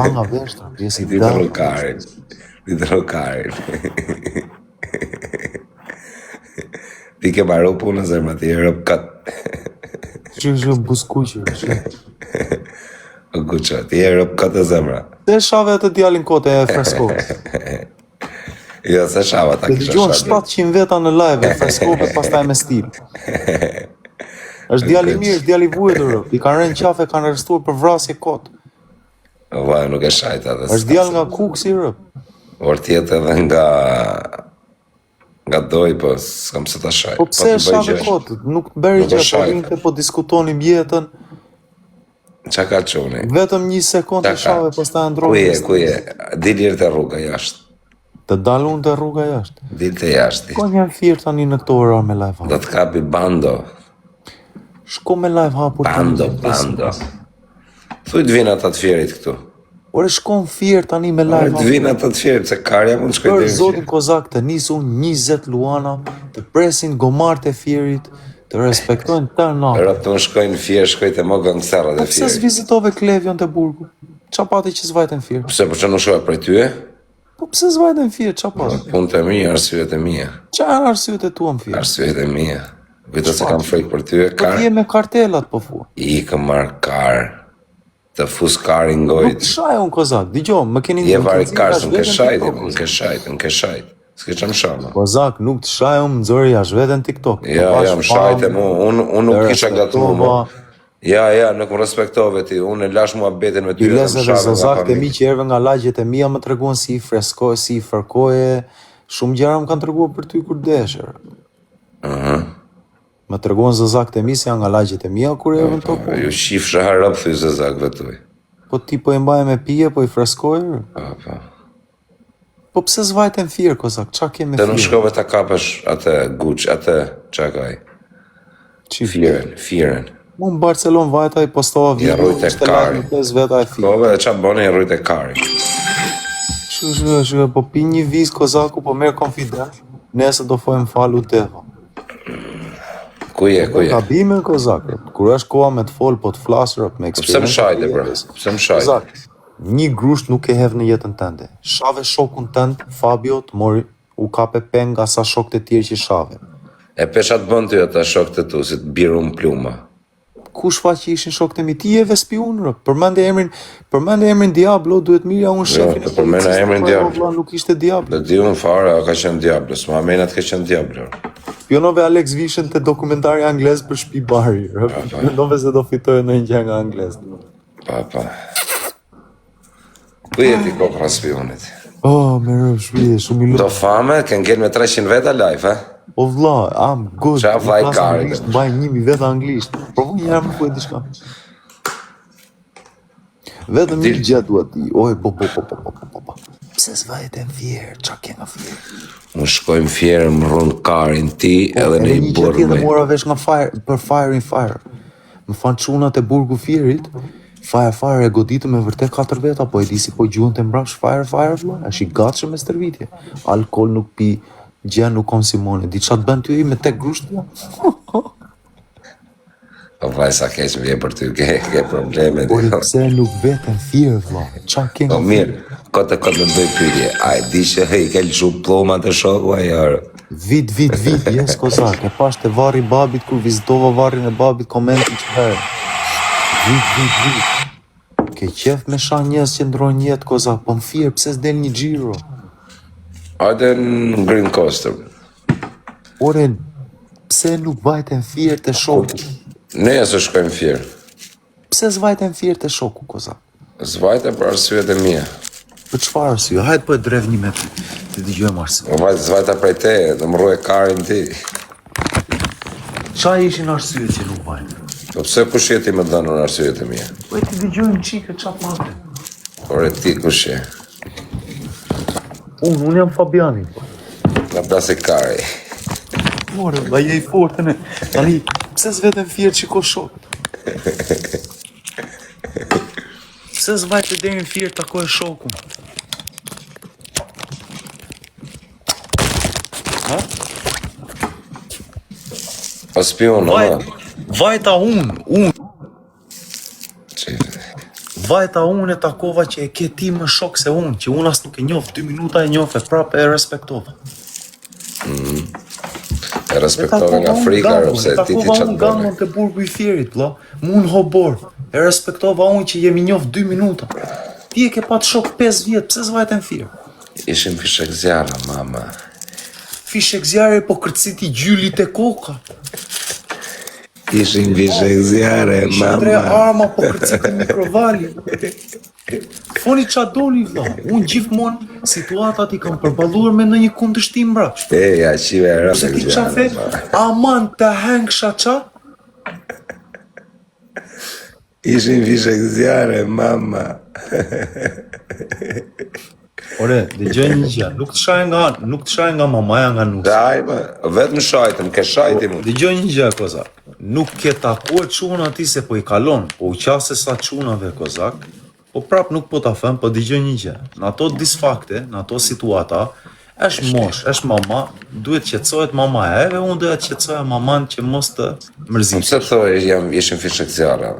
hanga veshtra, pjesë i Ditë rokarin. Ditë rokarin. Ti ke baru punë zemra, ti e rëp kat. Që buskuqë. O guqa, ti e rëp kat e zemra. Se shave atë djalin kote e freskove. Jo, se shava ta Dhe kisha dëgjon shabi. 700 veta në live e freskove pastaj me stil. Është djali mirë, është djali vuajtur. I kanë rënë qafe, kanë arrestuar për vrasje kot. Vaj, nuk e shajta dhe Është djal nga Kuksi rëp. Or tjetë edhe nga doj, po s'kam se ta shaj. Po pse e shave kot? Nuk bëri Nuk e gjë, po shajta. vinte po diskutonim jetën. Qa ka quni? Vetëm 1 sekondë e shave, pastaj ndroi. Ku je? Dilirë të rruga jashtë. Të dalun të rruga jashtë. Dil të jashtë. Ko një firë tani në këto ora me live Do hapur. të kapi bando. Shko me live hapur. Bando. Thuj të vinë ata të fjerit këtu. Ore shko në firë tani me live Të vinë ata të fjerit, se karja mund të shkoj Për dhe zotin Kozak të nisun 20 luana, të presin gomart e fjerit, të respektojnë të natë. Rëp të më shkojnë fjerë, shkojtë e më gëngësarët e Pse fjerit. s'vizitove Klevion të burgu? Qa pati që s'vajten firë? Pse, po që nuk shkoj prej tyje? Po pse s'vajten firë, qa pati? Punë të mija, arsyet e mija. Qa janë arsyet e tuam firë? Arsyet e mija. Vite se kam frikë për tyje, Po t'je me kartelat po fu. I kë marrë karë, të fus karë i Nuk ngojt. të shaj unë Kozak, digjo, më keni Je vari keni karë, zirë s'në ke vetën shajt, TikTok. në ke shajt. S'ke qëm shama. Kozak, nuk të shaj unë më zëri jash vetën TikTok. Ja, më shajt e mu, unë nuk kisha gatu mu. Ja, nuk më respektove ti, unë e lash mua betin me ty. I lesë dhe zazak të mi që erve nga lagjet e mija më të reguan si i freskoj, si i fërkoje, shumë gjera më kanë të reguan për ty kur desher. Më të reguan zazak të mi se janë nga lagjet e mija kur erve në to punë. Ju shif shaharap thuj zazakve tuj. Po ti po e mbaje me pije, po i freskoj? Po pse zvajten firë, Kozak, qa ke me Të nuk firë? shkove ta kapesh atë guq, atë qa kaj. Firen. Mu në Barcelon vajta i postova video, rujt e ishte kari. lajmë 5 veta e firë. Kove dhe qa bone e rujt e kari. Shë, po pi një viz, Kozaku, po merë konfident, nese do fojmë falu teva. Ku je? Ka bime, Kozak, kur është koha me të folë, po të flasër, me Pse më eksperiencë. shajte, bro? Pse më shajte? Kozak, një grusht nuk e hedh në jetën tënde. Shave shokun tënd, Fabio, të mori u kape peng nga sa shok të tjerë që shave. E pesha të bënd ty ata shok të tu, si të biru më pluma. Kush fa që ishin shok të mi? Ti e vespiun, rë. Përmende emrin Diablo, duhet mirja unë shefin Jo, përmenda emrin Diablo. Nuk ishte Diablo. Dhe di unë fare, a ka qenë Diablo, s'ma menat ka qenë Diablo. Spionove Alex Vishen të dokumentari anglez për shtëpi bari, rë. Spionove se do fitoj në një gjë nga anglez. Pa. Ku jeti kokra spionit? Oh, me rëv shpije, shumë i Do lutë. fame, kënë gjenë me 300 veta live, O vlla, I'm good. Qa vaj kari, Mbaj 1000 veta anglisht. Provu një herë më kuaj diçka. Vetëm një gjë duhet ti. Oj, po. Pse s'vajet e fjerë, qa ke nga fjerë? Më shkojmë fjerë, më rrunë karin ti, edhe në i Një gjë burë tjetër me. mora vesh nga për Fire in Fire. Më fanë çunat e burgu fjerit, Fire e goditë me vërtet 4 veta, po e di si po gjuhën të mbrapsh Fire, vla, është i gatshëm me stërvitje. Alkool nuk pi, gjë nuk konsimone. Di çat bën ty me tek grushtja? Po vaj sa keq vje për ty, ke probleme. Po pse nuk veten fjerë, vlla? Qa ke Po nga mirë, kote me bëj pyetje. A e di që i ke lëshu ploma të shoku, a jarë? Vit, jes Kozak, e pash të varri babit kur vizitova varrin e babit komenti që herë. Vit. Ke qef me sha njës që ndrojnë jetë, Kozak, po më firë, pse s'del një gjiro? Hajde në Green Coaster. Ore, pse nuk vajten firë të shoku? Ne e së shkojmë fjerë. Pse s'vajten firë të shoku, Kozak? Zvajte për arsyet e mija. Për çfarë arsye? Hajde po e drev një me të dëgjojmë arsye. Zvajta prej te, dhe më rruje karin ti. Qa ishin arsye që nuk vajten? Po pse kush jeti më dënë në arsyet e mija? Po e ti dëgjojmë qike qatë mate. Por e ti kush je? Unë jam Fabiani. Nga plasi kari. More, ba je i fortën e. Tani, pse s'veten firë që ko shokët? Pse s'vajtë deri në firë takoj shokun? Ha? O spion, ama. Vajta unë. Vajta unë e takova që e ke ti më shok se unë, që unë as nuk e njoh, 2 minuta e njoh e prapë e respektova. E respektove nga frika, pse ti takova unë gamon të burgu i Fierit, vlla. Mun hobor. E respektova unë që jemi njoh 2 minuta. Ti e ke pat shok 5 vjet, pse s'vajten Fier? Ishim fishek zjarë, mama. Fishek zjarë po kërciti gjylit e koka. Ishim fishek zjarë, Ishin 3 arma po kërciti mikrovali. Foni qa doli, vlla. Unë gjithmonë situatat i kam përballuar me ndonjë kundërshtim mbrapsht. Ja, qive e Se rëfek ti qa the, aman të hengsha qa? Ishim fishek zjarë, mama. Ore, dëgjoj një gjë, nuk të shaj nga mamaja nga nusa. Daj, vetëm shajtëm, ke shajti mu. Dëgjoj një gjë, Kozak. Nuk ke takuar çuna ti se po i kalon, po u qase sa çunave, Kozak. Po prap nuk po ta them, po dëgjoj një gjë. Në ato disfakte, në ato situata, është mosh, është mama, duhet qetësohet mamaja, edhe unë duhet qetësoja maman që mos të mërzit. Pse thoi ishim fishek zjarë?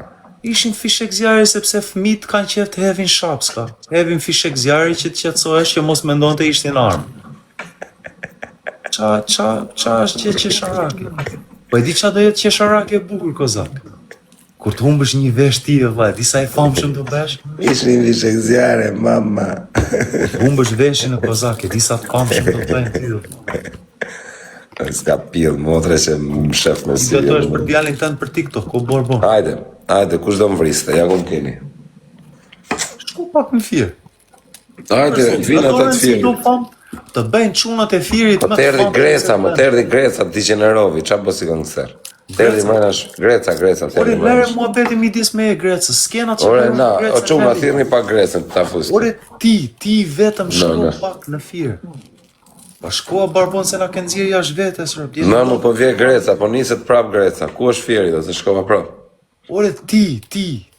Ishin fishek zjarri sepse fëmit kanë qef të hevin shapska. Hevin fishek zjarri që të qetësohesh që mos mendon të ishtin armë. Qa është që qesharake? Po e di qa do jetë qesharake e bukur, Kozak? Kur të humbësh një vesh ti e vaj, disa i famshëm të besh? Ishim fishek zjarë, mama. Të humbësh veshin e Kozak, e disa të famshëm të bëjnë ty dhe. S'ka pillë, motre që më shef me si. Këtë është për djalin tënë për TikTok, ko borbo. Hajde, kush do më vriste, ja ku më keni. Shku pak në Fier. Hajde, vina të të Fierit. Të bëjnë çunat e Fierit Po të erdi Greca, të generovi, qa po si këngëser? Të erdi mrenash, Greca, të erdi Ore, mrenash. lere mua beti midis me e Grecës, s'kena që Ore, përnë na, Grecën o qumë, heri. thirni pa Grecën, ta fusti. Ore, ti vetëm shko No. pak në Fier. Pa shkoa barbon se na kënë zirë jashtë vetes, rëp. Në më po vje Greca, po niset prap Greca. Ku është Fieri, do të shkova prap? Ore, ti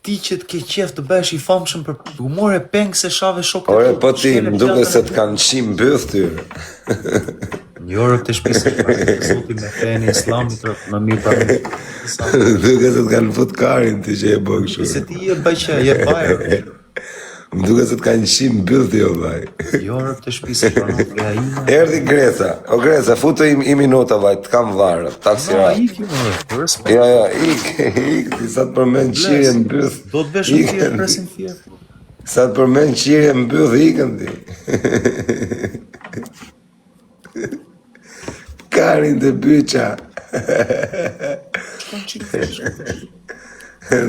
që të ke qef të bësh i famshëm për humore peng se shave shokët. Ore, po ti, më duke se të kanë qim bëth tyre. Një orë të shpisë pra, zoti me fejnë islamit, rëp, në mirë pra mirë. Duke se të kanë fut karin ti që e bëgë shumë. Se ti je bëjqe, je bajrë. Më duke se të kanë qim bëth jo, vaj. Një orë të shpisë pra në pleja ime. Erdi Greca, o Greca, futu i minuta, vaj, të kam varë, taksira. No, iki më rëp, për respekt. Ja, ik, ti sa të përmen qirje në bëth. Do të vesh në Fier, presin Fier. Sa të përmen qirje në bëth, ikën ti. Karin të byqa. Shkon qikë vesh.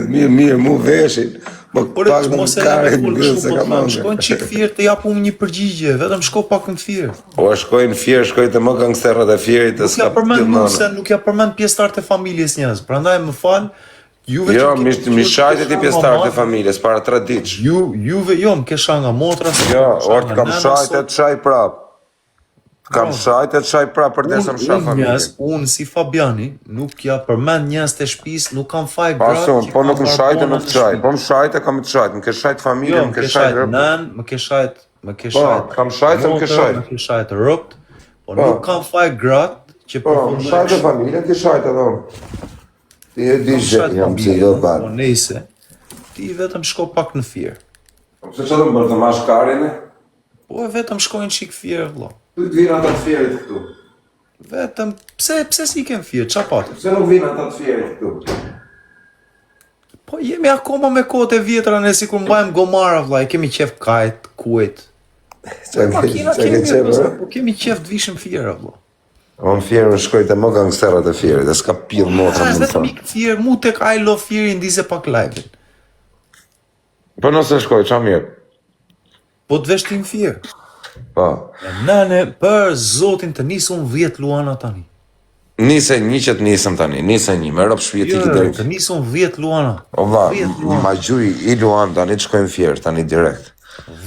Mirë, mu veshin. Po Ore, pak që në mos e karin në të kështu, bëth se po ka të thamë, mangë. shkojnë qikë Fier të japu një përgjigje, vetëm shko pak në Fier. O shkojnë Fier, shkoj të më gangsterët e Fierit të Nuk ja s'ka përmend pjellë nuk se nuk ja përmend pjesëtarët e familjes njerëz. Prandaj më fal, juve Jo, që keni mi shajtë ti qenë pjestarët e mama, familjes, para 3 ditë. Juve jo, më kesha nga motra. Jo, orë të kam shajtë e të shaj prap. Kam shajtë e të shaj prap për desëm shaj familje. Unë si Fabiani, nuk ja përmend njerëz të shtëpisë, nuk kam faj gratë. Pasun, që po nuk kanë më shajtë, barbona nuk të të shaj. shtëpisë. Po më shajtë, kam të shajtë. Më ke shajtë familje, Jo, më ke shajtë rëpë. nën, më ke shajt kam shajt, më ke shajt. Më ke shajt rropt, po nuk kam faj gratë që Po, më shajtë e familje, ti shajtë edhe unë. Ti e di që jam si do të barë. Nëse ti vetëm shko pak në Fier. Pse që do më bërë të mash karin e? Po e vetëm shkojnë qik Fier, vëlla. Tu të vinë ata të Fierit këtu. Vetëm pse si kem Fier, qa patë? Pse nuk vinë ata të Fierit këtu? Po jemi akoma me kohët e vjetra ne sikur mbajmë gomara, vëlla, e kemi qef kajt, kuajt. Makina kemi, po kemi qef të vishim Fiera, vëlla. Unë Fierë më shkoj të më gangsterat e Fierit, dhe s'ka pillë motra më në Vetëm thonë. ik Fier, mu tek I love Fieri ndize pak live-in. Po nëse shkoj, qa mirë? Po të vesh tim Fier. Po. Nane, për zotin të nisun 10 luana tani. Nise një që të nisëm tani, nise një, me rëpë shpjetik i Të direkt. nisun 10 luana. O va, 10 luana. ma gjuj i luan tani të shkojmë Fierë, tani direkt.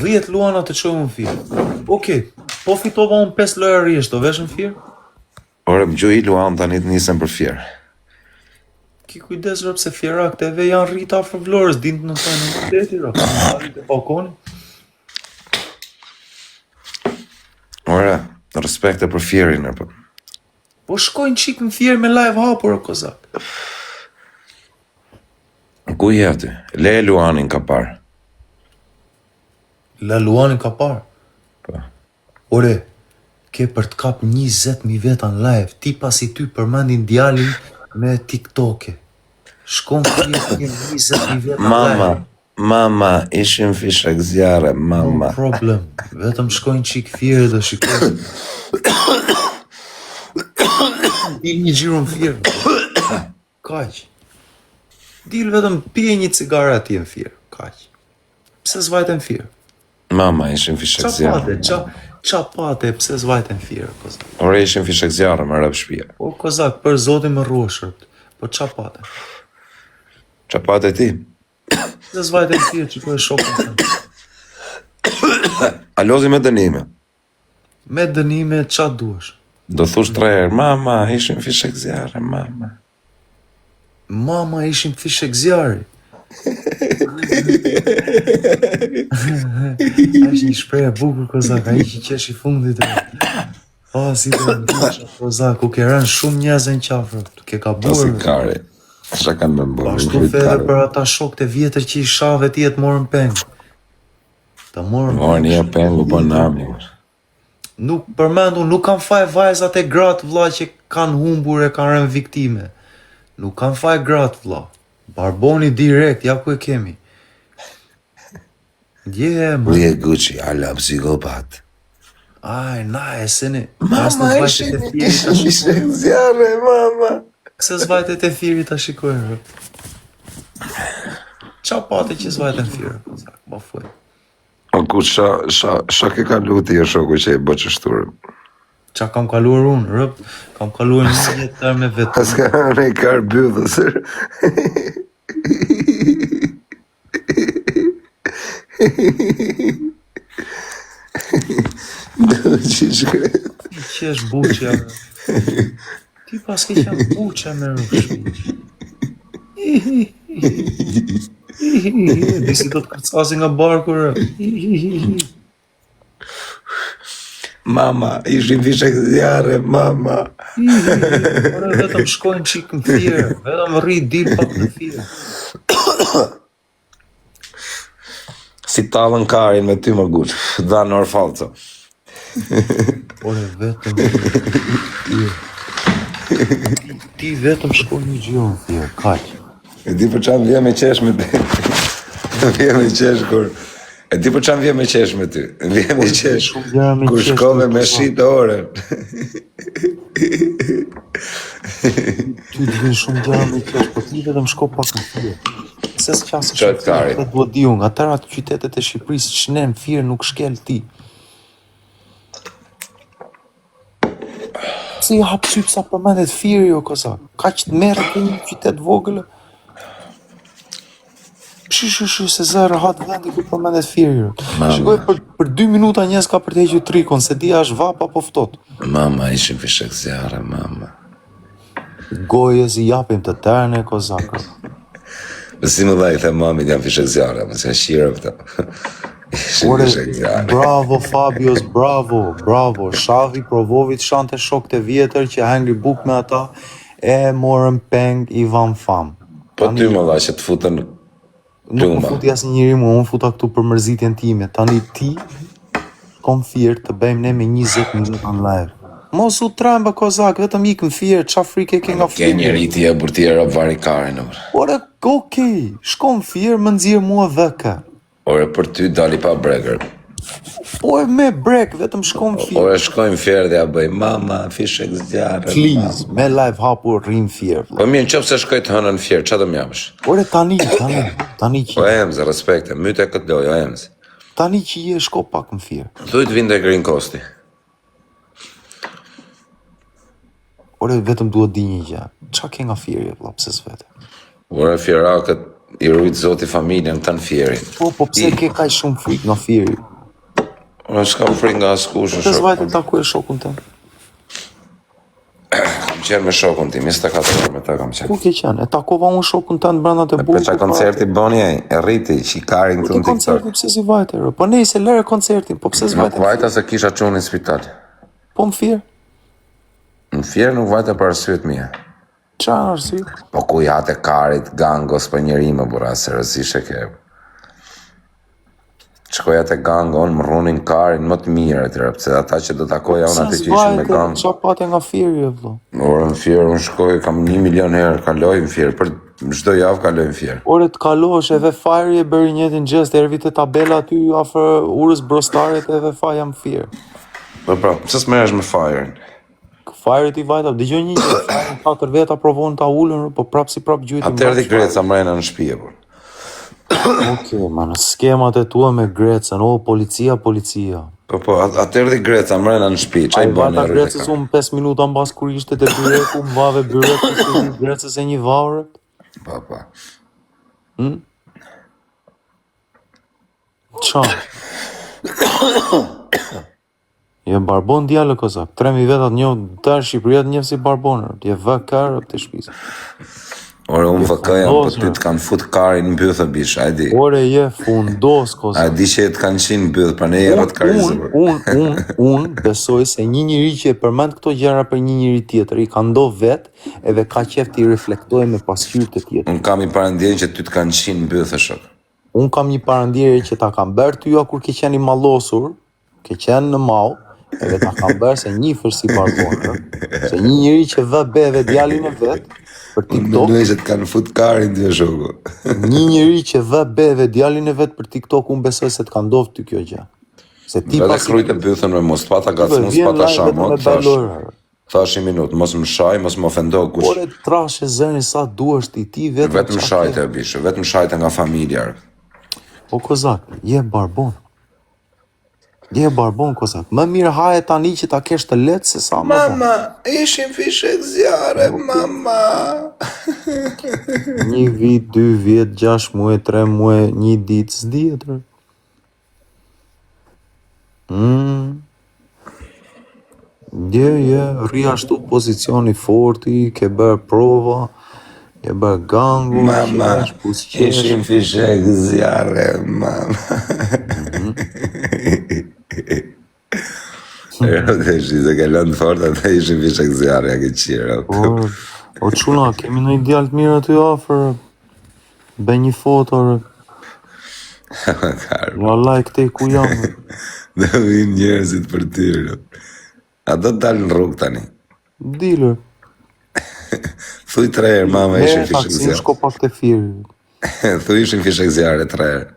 10 luana të çojmë në Fier. Okej, po fitova unë 5 lojë rresht, do vesh në Fier? Ore, më gjuj i luan tani të nisëm për Fierë. Ki kujdes rëp se fjerak të eve janë rrit afër Vlorës, din të në thajnë në qyteti rëp, në të balkoni. Ore, respekte për Fierin, e për. Po shkojnë qik në Fier me live hapur, o Kozak. Ku je aty? Le Luanin ka parë. Laluani ka parë. Po. Ore, ke për të kap 20.000 veta në live, ti pasi ty përmendin djalin me TikTok-e. Shkon fije ke 20.000 veta në live. Mama, ishim fishek zjarre, mama. No problem, vetëm shkojnë qik fjerë dhe shikojnë. Dil një gjiro në fjerë. Kaq. Dil vetëm pije një cigare ati në fjerë. Kaq. Pse zvajten fjerë? Mama, ishim fishek zjarre. Qapate, pse zvajten fjerë, kozak? Ore, ishim fishek zjarre, më rëp shpia. O, kozak, për zotin më ruashërt. Po qapate? Qapate ti? Pse zvajten fjerë që ku e shokën të? A lozi me dënime? Me dënime, qa duesh? Do thush 3 herë, mama, ishim fishek zjarre, mama. Mama, ishim fishek zjarri. Ashtë një shprej e bukur, kozak, a i që qesh i fundit e. Si të ndusha, kozak, ku ke rënë shumë njëzën qafrë, ke ka Ta si burë. kari. Shka kanë me bërë. Ashtu fede për ata shokët e vjetër që i shave ti e të morën peng. Ta morën Morë një pengu për nami. Nuk përmendu, nuk kanë faj vajzat e gratë vlla që kanë humbur e kanë rënë viktime. Nuk kanë faj gratë vlla. Barboni direkt, ja ku e kemi. Dje, ma. Uje Gucci, ala psikopat. Aj, na e seni. Mama, ishim fishek zjarre, mama. Se zvajtet e firit ta shikojnë. Qa pati që zvajtet e firit? Ma fuj. O ku ša ke kalu ti e shoku që e bë qështurën? Qa kam kaluar unë, rëp? Kam kaluar një jetër me vetë. As ka në i karë byllësër. Që shkret. Ti qesh buqja. Ti pas ke qenë buqja me rrëshmi. Disi do të kërcasi nga barku, rëp. Mama, ishim fishek zjarre, mama. Ore, vetëm shkojnë qik në fjerë, vetëm rri dil pak në fjerë. Si talën karin me ty më guq, dha në orfalco. Ore, vetëm ti vetëm shkojnë një gjiro në fjerë, kaq. E di për qanë vje me qesh me ty. Vje me qesh kur... E di për qanë vje me qesh me ty. Vje me qesh kur shkove me shite orën. Ty të vjen shumë gjara me qesh, po ti vetëm shko pak në fjerë. Se s'qasë Qatë kari? të duhet di unë, atëra të qytetet e Shqipërisë që ne në fjerë nuk shkel ti. Si i hap sytë sa përmendet fjerë jo, kozak. Ka që të merë ke një qytet vogële. Shy, se zërë hatë vendi ku përmendet fjerë jo. Shikoj për 2 minuta njës ka për të heqë trikon, se dia është vapa po ftot. Mama, ishim fishek zjarre, mama. Gojës i japim të tërne, kozak. Si më dha i the mami jam fishek zjarre, më se shire pëta. Ishim Ore, fishek zjarre. bravo Fabios, bravo. Shavi provovit shante shokët e vjetër që hangri buk me ata e morën peng i van fam. Po ty më dha që të futën Nuk më plumba. futi asë njëri mu, unë futa këtu për mërzitjen time. Tani ti, kom firë të bëjmë ne me 20 minuta në live. Mos u tremba kozak, vetëm ikë në firë, qa frike ke nga Ke firë. njeri ti e burti e rob vari karin, ore. Ore, okej, shko në firë, më nëzirë mua dheke. Ore, për ty dali pa breger. Ore, me brek, vetëm shko në firë. Ore, shkojmë fjerë dhe ja bëj, mama, fishek zjarre. Please, me live hapur rrim firë. Po mirë, në qëpë se shkoj të hënën fjerë, që do m'jamësh? Ore, tani Po që, emze, respekte, myte këtë loj, o emze. tani që je shko pak në firë. Thuj të vinde Green Costi. Ore, vetëm duhet di një gjë. Qa ke nga firë, vlla, pse s'vete? Ore, fjerakët i rujtë zoti familjen të në fjerin. Po pse ke kaq shumë frikë nga firë? Ore, s'kam frik nga askush, Pse s'vajtë taku e shokun tëm? Kam qenë me shokun tim, 24 orë me ta kam qenë. Ku ke qenë? E takova unë shokun tënd brenda të Për burgut. qa koncerti boni e rriti, që i karin Ke të në TikTok. koncertin pse si vajte, ro? Po nejse lere koncertin, po pse Nuk s'vajte? vajta se kisha qunë në spital. Po më firë? Në fjerë nuk vajta për arsyet mija. Qa në arsye? Po ku jate karit, gangos për njeri më bura, se rëzishe ke. Shkoja te gangon, më rrunin karin më të mirë atyre, pse ata që do takoja unë aty që ishin me gang. Qa pate nga firje, vlo? Ore në Fier, unë shkoj, kam 1 milion herë, kaloj në Fier, për çdo javë kaloj në Fier. Ore të kalosh edhe fajri e bëri njëtin gjest, ervi të tabela aty afër urës brostarit edhe faj jam firë. Po pra, pse s'merresh me Firin? Fajrit i vajta, dëgjoj një gjë, fajrin 4 veta provon ta ulën, po prap si prap gjujti. Atëherë di Greca mrena në shtëpi po. Okej, man, skemat e tua me Grecën, o policia. Po, atëherë di Greca mrena në shtëpi, çai bën Vajta Grecës unë 5 minuta mbas kur ishte te byreku, mbave byreku se një Grecës e një vaure. Po. Qa? Je barbon djallë kozak, 3.000 vetat një të Shqipëria të njëfë si barbonër, je vë karë të shpisa. Ore, unë vëkëja, po ty të kanë fut karin në bythë, bish, a di. Ore, je fundos kozak. A di që të kanë qinë në bythë, për ne jerët karizë. Unë besoj se një njëri që e përmend këto gjëra për një njëri tjetër, i ka ndo vetë edhe ka qef të i reflektoj me pasqyrë të tjetër. Unë kam i parandjenë që ty të kanë qinë në bythë, shok. Unë kam një parandjerje që ta kam bërë tyja kur ke qenë i mallosur, ke qenë në mau, edhe ta kam bërë se një fërsi barbonë, se një njëri që vë beve djalin e vetë, për TikTok. Unë që të kanë fut karin të shoku. Një njëri që vë beve djalin e vetë për TikTok, unë besoj se të ka ndodhur ty kjo gjë. Se ti pas krujt e bythën me mos pata gacë, mos pata shamo, thash 1 minutë, mos më shaj, mos më ofendo kush. Ore trashe zërin sa duash ti vetëm shajte bish, vetëm shajte nga familja. O kozak, je barbon. Je barbon kozak. Më mirë haje tani që ta kesh të lehtë se sa më. Mama, ishim fishek zjarre, mama. 1 vit, 2 vjet, 6 muaj, 3 muaj, 1 ditë, s'dihet. Je, rri ashtu pozicioni forti, ke bërë prova, ke bërë gangu, mama, ishim fishek zjarre, mama. Dhe se ke lëndë fort, atë ishim fishek zjarre, ja ke qire. O quna, kemi në ideal të mirë aty afer, be një foto, ja like te ku jam. Dhe vinë njerëzit për tyre. A do të dalë në rrugë tani? Dilër. Thuj 3 herë, mama, ishim fishek Taksim zjarre. shko pak të firë. Thuj ishim fishek zjarre 3 herë.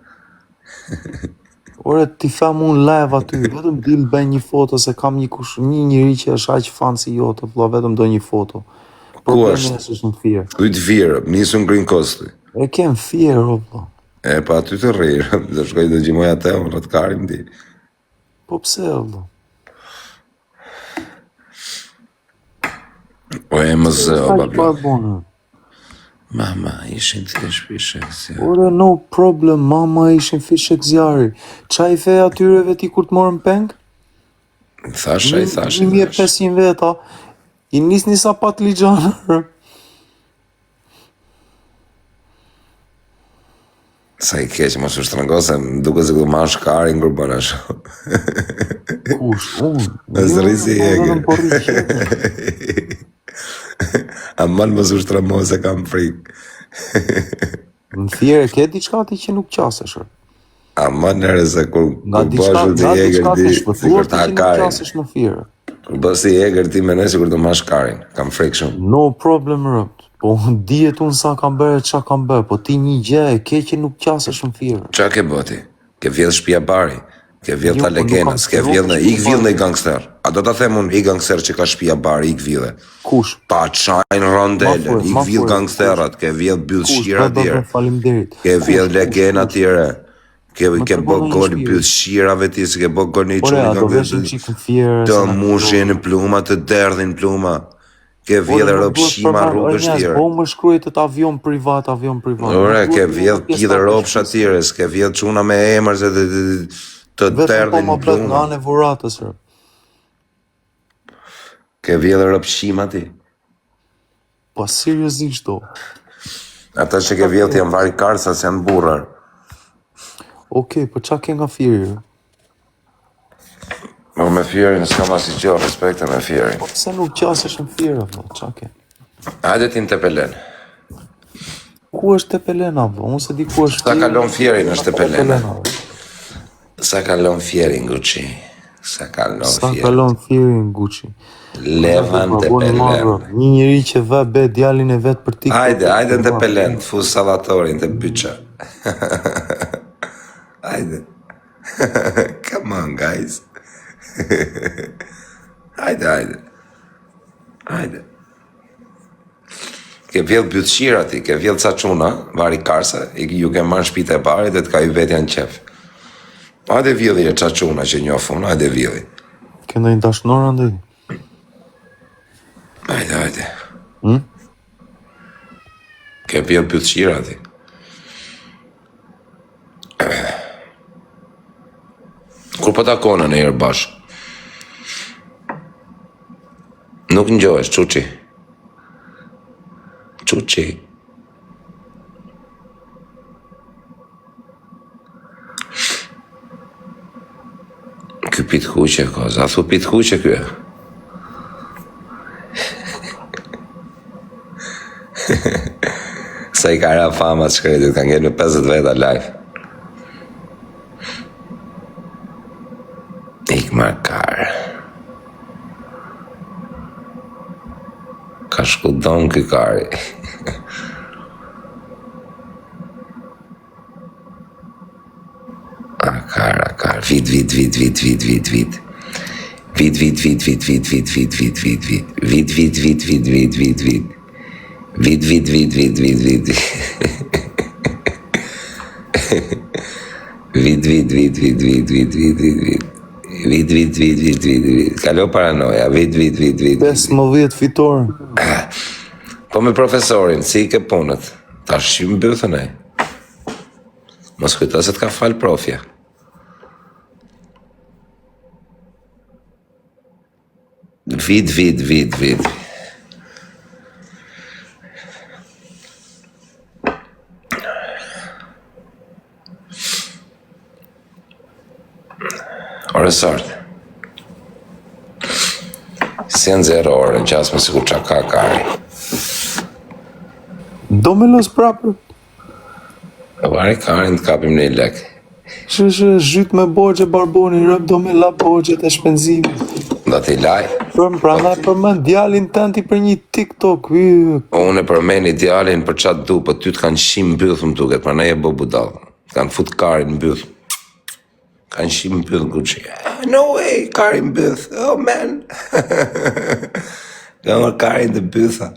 Ore, ti them unë live aty, vetëm dil bëj një foto se kam një njëri që është aq fan si jote, vlla, vetëm do një foto. Ku është? Është në firë. Thuj të firë, nisun Green Coast. E kem firë, vlla. E pa aty të rrirë, do shkoj do gjimoj atë, unë rëtë karim di. Po pse, vlla? O e më zë, o babla. Barbona. Mama, ishin të kesh fishek zjarri. Ore, no problem, mama ishin fishek zjarri. Qa i the atyreve ti kur të morën peng? Thasha. 1500 veta, i nis një sapat ligjanër. Sa i keq, mos u shtrëngo se më duke se këtu ma shkarin kur bën ashtu. Kush, unë? Nësë rrisi eger. Aman mos u shtrëmo se kam frikë. Në thjerë, ke diçka ti që nuk qasesh? Aman nere se kur diçka bëshu të eger ti, si kur ta që nuk karin. qasesh në thjerë. Kur bësi eger ti menoj si kur të ma shkarin. Kam frikë shumë. No problem, rëpt. Po dihet unë sa kam bërë e qa kam bërë, po ti një gjë e ke që nuk qasesh në thjerë. Qa ke bëti? Ke vjedh shtëpia bari? Ke vjedh ta legenës? Ke vjedh në ik vjedh në i gangster? A do ta them unë i gangster që ka shtëpia bari, ik vjedhe? Kush? Pa qajnë rondelen, ik vjedh gangsterat, ke vjedh byll shira tjere, Faleminderit. ke vjedh legena tjere, ke bë gol byll shirave ti, se ke bë gol një Ore, qëni a do veshën qikë në thjerë. të mushin në pluma, të derdhin pluma, ke vjedh ropshima rrugës tjere. Po më shkruajt të avion privat. Ore, ke vjedh pidhe ropsha tjere, s'ke vjedh quna me emër se të derdhin në pluma. Nga anë e vuratës, rë. Ke vjedh ropshima ti. Pa seriozisht do. Ata që ke vjedh janë vari karsa se janë burrar. Okej, po qa ke nga firë? Mo me fjerin s'kam asnjë gjë, respekte me fjerin. Po pse nuk qasesh në firë, vlo, qa ke? Hajde ti në Tepelen. Ku është Tepelena, vlo? Unë se di ku është Ta kalon fjerin është Tepelena. Sa kalon fjerin Gucci. Sa kalon Sa fjerin. kalon fjerin Gucci. Levan të pelen. Një njëri që vë be djalin e vet për TikTok. Hajde të pelen, të fuz salatorin të byqa. Hajde. Come on, guys. Hajde. Ke vjell bytëshira ti, ke vjell ca quna, vari karsa, ju ke marrë shpite e bari dhe të ka ju vetja në qef. Hajde vjelli e qa quna që njofun, hajde vjelli. Ke ndonjë dashnor andaj? Hajde. Ke vjell bytëshira ti. Kur po takona në herë bashkë? Nuk ngjohesh, Çuçi. Ky pit kuqe, koza, thu pit kuqe ky. Sa i ka ra fama të shkretit, ka ngellë 50 veta live. Ik markar. Ka shkudon ky kari. Akar, vit. Kalo paranoja, vit. 15 fitore. Po me profesorin, si i ke punët? Ta shqim bëthën e. Mos kujto se t'ka falë profja. Vit. Ore sartë. Si janë 0 orë, në qasë më sikur qa ka kari. Do me los prapër. E vari karin të kapim një lek. Zhyt me borgje barboni, rëp do me la borgjet e shpenzimit. Do t'i laj. Prandaj përmend djalin tëndi për një TikTok. Unë e përmend idealin për qatë du, për ty t'kanë shim mbyllë më tuket, pra ne e bo budal. T'kanë fut karin mbyllë. Kanë shim mbyllë Gucci. No way, karin mbyllë. Oh man. Kanë karin të bytha.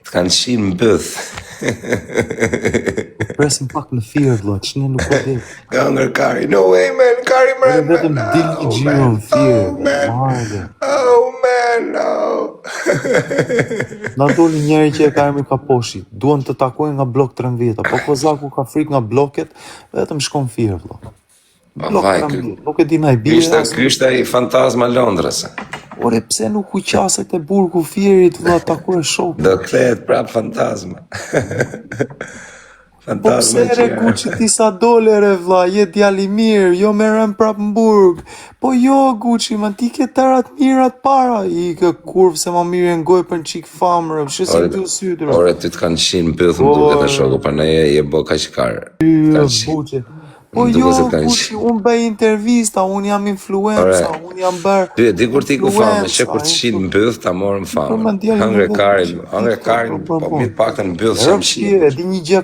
T'kanë shim mbyllë. Presim pak në firë, vlo, që ne nuk po dhe. Kanë kari, no way man, kari mërë. Vetëm dil një gjiro në firë. Oh man, no. Na doli njeri që e ka emri Kaposhi. Duan të takojnë nga blok 13. Po Kozaku ka frik nga bloket, vetëm shkon firë, vlo. Blok 13, nuk e di na i bire. Ky ishte i fantazma Londrës. Ore, pse nuk u qaset e burgu fjerit, vla, takoj shok. Do kthehet prap fantazma. Po pse re Gucci ti sa dole re vlla, je djali mirë, jo merrem prap në burg. Po jo Gucci, man ti ke tërat mirat para. I ke kurv se ma mirë në goj për në qik famrë, shësi të sytër. Ore, ty t'kanë qinë pëthëm duke të shoku, për ne je bo ka shkarë. Buqe. Po jo, Gucci, unë bëj intervista, unë jam influenza, unë jam bërë... Ty e di kur ti ku famë, që për të qinë mbëth, ta morëm famë. Hangre karin, po mirë pak të mbëth se më qinë. E di një gjë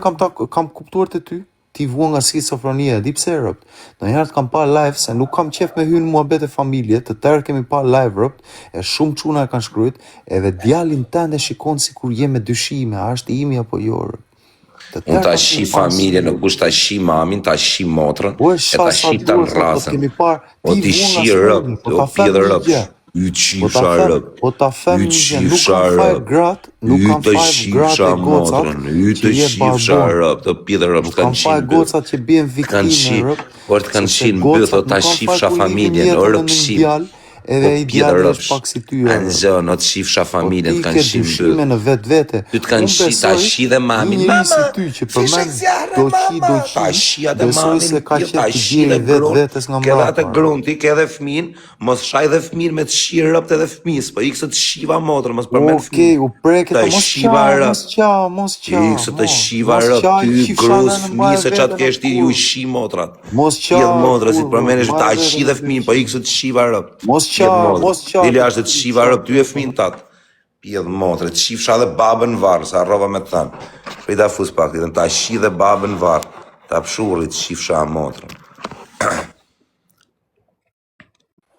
kam kuptuar të ty, ti vua nga skizofrenia, di pse rëpt. Në njerët kam pa live, se nuk kam qef me hynë muhabet e familje, të tërë kemi pa live rëpt, e shumë quna e kanë shkryt, edhe djalin tënde shikon si kur je me dyshime, a është imi apo jo rëpt. Unë ta shi familje, nuk kush ta shi mamin, ta shi motrën, e ta shi të në rasën. O ti shi rëp, o pjedhe rëp, y qifsha rëp, y qifsha rëp, y të shifsha motrën, y të shifsha rëp, të pjedhe rëp, të kanë shi mbëth. Por të kanë shi mbëth, o ta shifsha familjen, o rëp shim. edhe i djali është pak si ty. Anxon, o të shifsha familjen, kanë shim dyshime në vetë. Ty të kanë shi, ta shi dhe mamin. Mama, si ty që përmen do qi, ta shia dhe mamin, se ka qenë të gjiri vetës nga mbrapa. Ke dhe të grunti, ke dhe fmin, mos shaj dhe fmin me të shi rëpt edhe fmis, po ikse të shiva motrë, mos përmen fmin. Okej, u preket të mos qa. Ikse të shiva rëpt, ty grus fmi, se qatë keshti ju shi motrat. Mos qa. Pjedh motra, si përmenesh ta shi dhe fmin, po ikse të shiva rëpt. Mos qa. Dili ashtë të shiva rëpt, ty e fmin tatë. Pjedh motre, të shifsha dhe babën varë, sa arrova me të thanë. Shpejta fus pak, të ta shi dhe babën varë, ta pshurit të shifsha motre.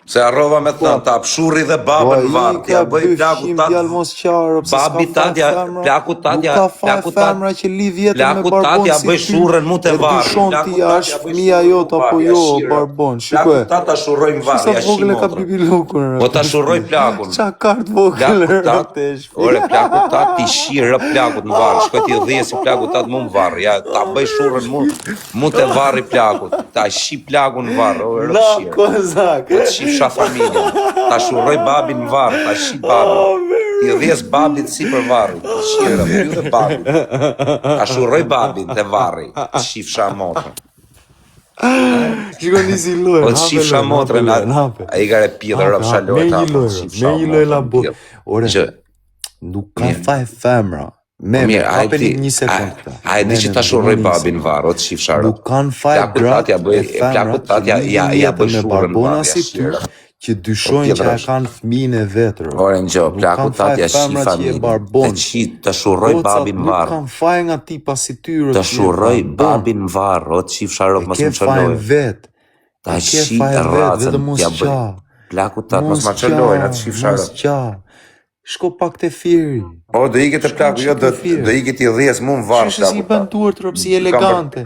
Se arrova me të thanë, ta pshurit dhe babën varë, tja bëj plaku tatë, babi tatja, plaku tatja, plaku tatja bëj shurën mu të varë, plaku tatja bëj shurën, plaku tata shurojmë varë, ja shi motre. Po ta shuroj plakun. Qa kartë vogël rëte ore, plaku tatë ti shirë plakut në varë, shkoj ti dhije si plaku tatë mu më varë, ja ta bëj shurën mu të varë i plakut, ta shi plaku në varë, ore rëpë shirë. Po të shifsha familjen, ta shuroj babin në varë, ta shi babin, ti dhjes babit si për varë, të shirë rëpë dhe babin, ta shuroj babin të varë, të shifsha motrën. Shiko nisi lojë, po të shifsha motrën, a i gare pjedhë rëpë shaloj, ta po të shifsha motrën. Ore, nuk ka faj femra. Mirë, hapeni një sekund këta. A e di që ta shuroj babin varë, o të shifsha rëpë. Nuk kanë faj gratë dhe femra që jetë me barbona si ty, që dyshojnë që e kanë fëmijën e vetër. Ore në gjo, plaku tatja shi familjen, të shuroj babin varë. Nuk kanë faj nga tipa si tyre. Të shuroj babin varë, o të shifsha rëpë, mos më qëllojë. Ta shi të racën, tja bëj. Plaku tatë, mos më qëllojë, në të shifsha rëpë. Shko pak të firi. O, do ike të plaku, jo, do ike t'i dhjes mu më varë. Shështë si bantuar të rëpë, si elegante.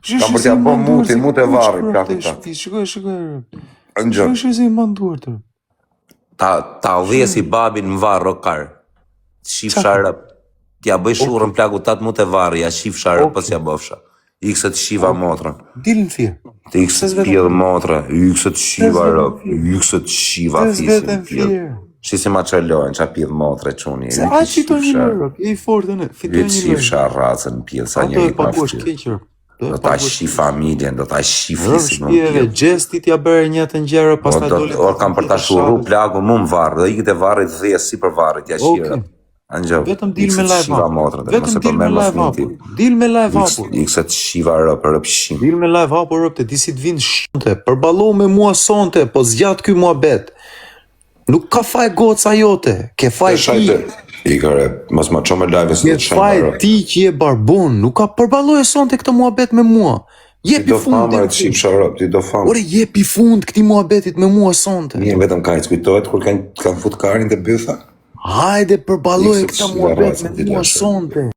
Kam për t'ja po muti, mute varë, plaku tatë. Shkoj rëpë. Shështë si bantuar të rëpë. Ta dhjes i babin më varë, o karë. Shifsha rëpë. T'ja bëj shurën plaku tatë mute varë, ja shifsha rëpë, pës ja bofsha. Ikse të shiva motrën. Dilë në firë. Ikse të pjedhë motrë, ikse të shiva rëpë, ikse të shiva fisin pjedhë. Shi si ma qëllojnë, qa pjedhë motre quni. Se a qitoj një lërë, je i fortë në, fitoj një lërë. Ju qifsha racën pjedhë sa njëri paftë. Do ta shi familjen, do ta shi fisin. Shpjeve, gjestit ja bërë një të njërë, pas ta dole... Orë kam për ta shuru plagu mu më varë, dhe ikit e varët dhejë si për varët, ja shirë. Vetëm dil me live hapur. Vetëm dil me live hapur. Dil me live hapur. Ikse të shiva rëpë rëpshim. Dil me live hapur rëpë, ti si të vinë shënte, përbalo me mua sonte, po zgjat ky mua bet. Nuk ka faj goca jote, ke faj ti. Ikare, mos ma qo me live së të shenjë. Ke faj ti që je barbon, nuk ka përbalo e sonte këtë mua bet me mua. Jepi fund. Ti do famë. Ore, jepi fund këti mua betit me mua sonte. Mirë, vetëm ka i ckujtojt, kur kanë fut karin të bëtha. Hajde përbalo e këta mua bet me mua sonte.